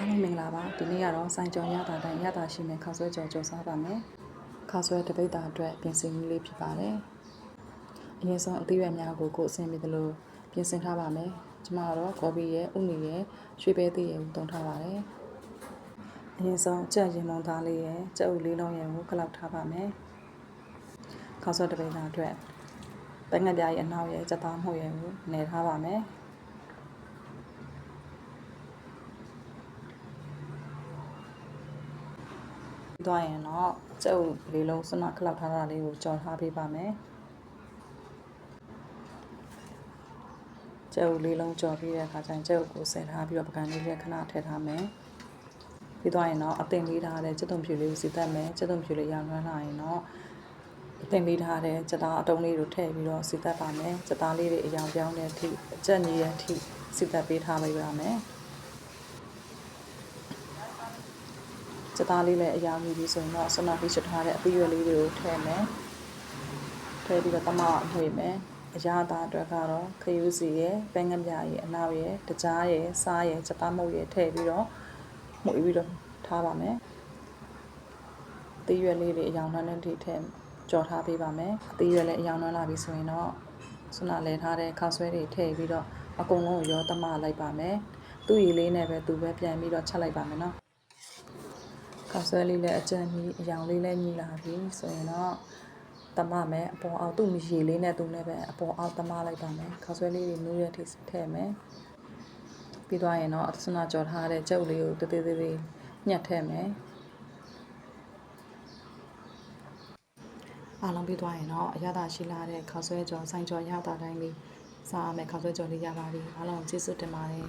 အားလုံးမင်္ဂလာပါဒီနေ့ကတော့စိုင်းကြော်ရတာတိုင်းရတာရှိမယ်ခောက်ဆွဲကြော်စားပါမယ်ခောက်ဆွဲတပိတ်တာအတွက်ပြင်ဆင်မှုလေးဖြစ်ပါတယ်အရင်ဆုံးအသီးရွက်များကိုအဆင်ပြေသလိုပြင်ဆင်ထားပါမယ်ကျွန်မကတော့ကော်ဖီရဲ့ဥနီရဲ့ရွှေပဲသီးရဲ့သုံးထားပါတယ်အရင်ဆုံးကြက်ရင်လုံးသားလေးရဲ့ကြက်ဥလေးလုံးရဲ့ကိုကလောက်ထားပါမယ်ခောက်ဆွဲတပိတ်တာအတွက်ပန်းငပြားရဲ့အနောက်ရဲ့ကြက်သားမှုရဲ့ကိုနယ်ထားပါမယ်သွားရင်တော့ကြက်ဥလေးလုံးစနခလောက်ထားတာလေးကိုကြော်ထားပေးပါမယ်ကြက်ဥလေးလုံးကြော်ပြီးတဲ့အခါကျရင်ကြက်ဥကိုဆယ်ထားပြီးတော့ပကံလေးနဲ့ခဏထည့်ထားမယ်ပြီးသွားရင်တော့အသင်လေးထားတဲ့ကြက်သွန်ဖြူလေးကိုစီတက်မယ်ကြက်သွန်ဖြူလေးရောင်လွှမ်းလာရင်တော့အသင်လေးထားတဲ့ကြက်သားအတုံးလေးကိုထည့်ပြီးတော့စီတက်ပါမယ်ကြက်သားလေးတွေအရောင်ပြောင်းတဲ့အထိအကျက်ညီတဲ့အထိစီတက်ပေးထားပေးပါမယ်ကြက်သားလေးလည်းအရောင်မြည်ပြီးဆိုရင်တော့ဆနပြီးချထားတဲ့အပီးရွက်လေးတွေကိုထည့်မယ်ထည့်ပြီးတော့တမအနှွေမယ်အရာသားအတွက်ကတော့ခရူးစီရဲ့ပန်းငပြားရဲ့အနောက်ရဲ့တကြားရဲ့စားရဲ့ကြက်သားမုတ်ရဲ့ထည့်ပြီးတော့မှုပြီးတော့ထားပါမယ်အသီးရွက်လေးတွေအရောင်နှမ်းတဲ့ထိထည့်ကြော်ထားပေးပါမယ်အသီးရွက်လည်းအရောင်နှမ်းလာပြီဆိုရင်တော့ဆနလဲထားတဲ့ခောက်ဆွဲတွေထည့်ပြီးတော့အကုန်လုံးကိုရောတမလိုက်ပါမယ်သူ့ရည်လေးနဲ့ပဲသူပဲပြန်ပြီးတော့ချက်လိုက်ပါမယ်နော်ခောက်ဆွဲလေးလည်းအကျဉ်းကြီးအရောင်လေးလည်းညီလာပြီဆိုရင်တော့တမမယ်အပေါ်အောက်သူ့ရေလေးနဲ့သူနဲ့ပဲအပေါ်အောက်တမလိုက်ပါမယ်ခောက်ဆွဲလေးတွေနူးရထိထည့်မယ်ပြီးသွားရင်တော့အစနာကြော်ထားတဲ့ကြက်ဥလေးကိုတေးသေးညှက်ထည့်မယ်အားလုံးပြီးသွားရင်တော့အရသာရှိလာတဲ့ခောက်ဆွဲကြော်စိုင်းကြော်ရတာတိုင်းလေးစားရမယ်ခောက်ဆွဲကြော်လေးရပါပြီအားလုံးကျေးဇူးတင်ပါတယ်